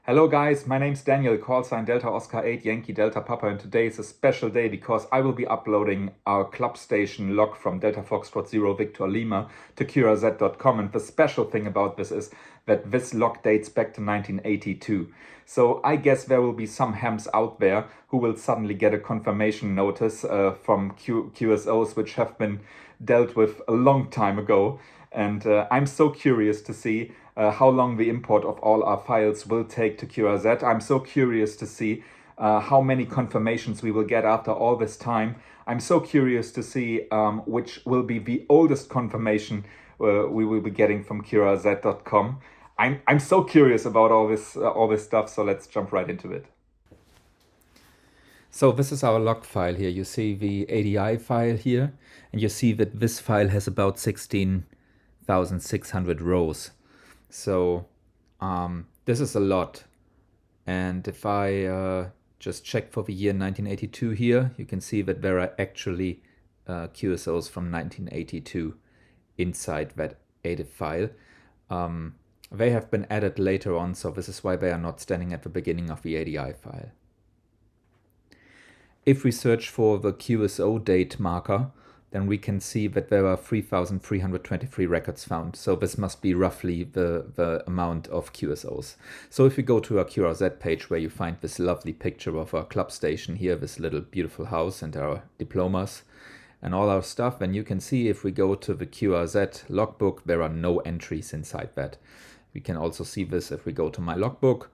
Hello guys, my name's Daniel, callsign Delta Oscar 8 Yankee Delta Papa, and today is a special day because I will be uploading our club station log from Delta Foxtrot 0 Victor Lima to QRZ.com, and the special thing about this is that this log dates back to 1982. So I guess there will be some hams out there who will suddenly get a confirmation notice from QSOs which have been dealt with a long time ago. And I'm so curious to see how long the import of all our files will take to QRZ. I'm so curious to see how many confirmations we will get after all this time. I'm so curious to see which will be the oldest confirmation we will be getting from QRZ.com. I'm so curious about all this stuff, so let's jump right into it. So this is our log file here. You see the ADI file here, and you see that this file has about 16,600 rows. So this is a lot. And if I just check for the year 1982 here, you can see that there are actually QSOs from 1982 inside that ADIF file. They have been added later on, so this is why they are not standing at the beginning of the ADI file. If we search for the QSO date marker, then we can see that there are 3,323 records found. So this must be roughly the amount of QSOs. So if we go to our QRZ page where you find this lovely picture of our club station here, this little beautiful house and our diplomas and all our stuff, then you can see if we go to the QRZ logbook, there are no entries inside that. We can also see this if we go to my logbook.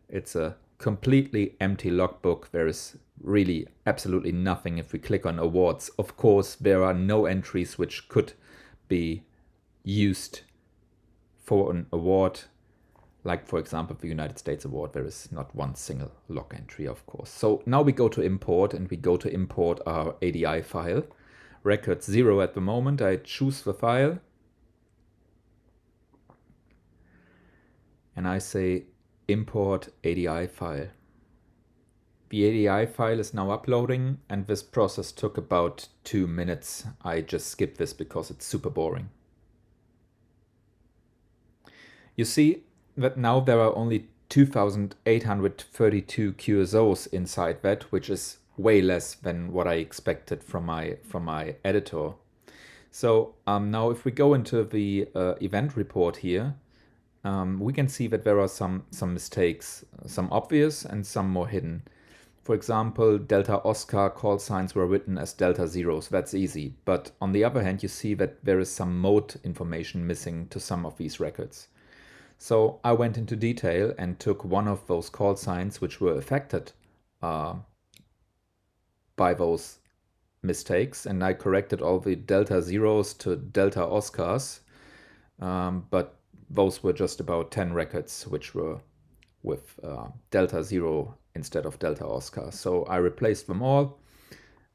It's a completely empty logbook. There is really absolutely nothing. If we click on awards, of course there are no entries which could be used for an award, like for example the United States award. There is not one single log entry, of course. So now we go to import, and we go to import our ADI file, record 0 at the moment. I choose the file and I say import ADI file. The ADI file is now uploading, and this process took about 2 minutes. I just skipped this because it's super boring. You see that now there are only 2,832 QSOs inside that, which is way less than what I expected from my editor. So now if we go into the event report here, we can see that there are some mistakes, some obvious and some more hidden. For example, Delta Oscar call signs were written as Delta Zeros. That's easy. But on the other hand, you see that there is some mode information missing to some of these records. So I went into detail and took one of those call signs which were affected by those mistakes, and I corrected all the Delta Zeros to Delta Oscars. But those were just about 10 records which were with Delta Zero instead of Delta Oscar. So I replaced them all,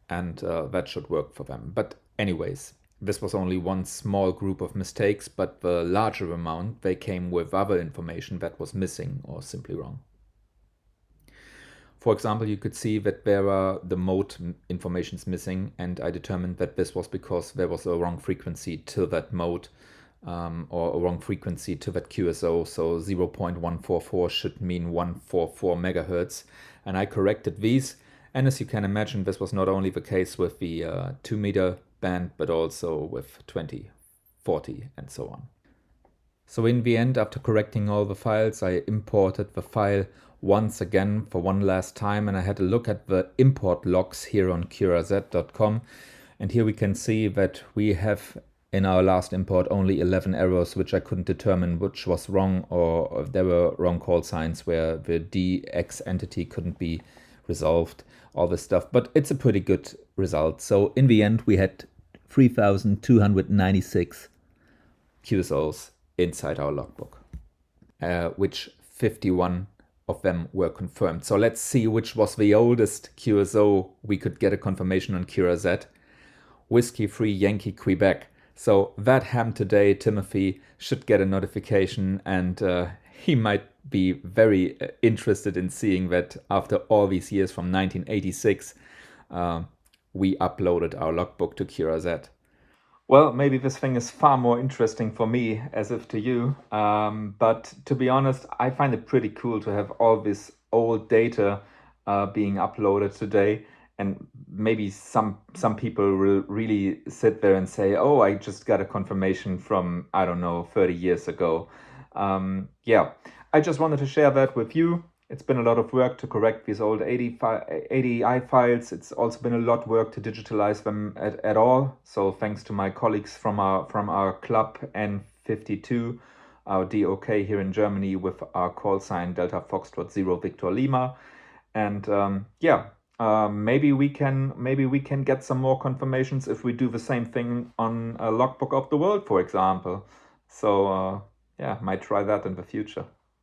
and that should work for them. But anyways, this was only one small group of mistakes, but the larger amount, they came with other information that was missing or simply wrong. For example, you could see that there are the mode informations missing, and I determined that this was because there was a wrong frequency to that mode, or a wrong frequency to that QSO. So 0.144 should mean 144 megahertz, and I corrected these. And as you can imagine, this was not only the case with the 2 meter band, but also with 20, 40 and so on. So in the end, after correcting all the files, I imported the file once again for one last time, and I had a look at the import logs here on QRZ.com, and here we can see that we have in our last import only 11 errors, which I couldn't determine which was wrong, or if there were wrong call signs where the DX entity couldn't be resolved, all this stuff. But it's a pretty good result. So in the end, we had 3,296 QSOs inside our logbook, which 51 of them were confirmed. So let's see which was the oldest QSO we could get a confirmation on QRZ. Whiskey 3 Yankee Quebec. So that ham today, Timothy, should get a notification, and he might be very interested in seeing that after all these years from 1986, we uploaded our logbook to QRZ. Well, maybe this thing is far more interesting for me as if to you. But to be honest, I find it pretty cool to have all this old data being uploaded today. And maybe some people will really sit there and say, "Oh, I just got a confirmation from, I don't know, 30 years ago." Yeah, I just wanted to share that with you. It's been a lot of work to correct these old ADI files. It's also been a lot of work to digitalize them at all. So thanks to my colleagues from our club N52, our DOK here in Germany, with our call sign Delta Foxtrot 0 Victor Lima. And yeah, maybe we can get some more confirmations if we do the same thing on a logbook of the world, for example. So yeah, might try that in the future.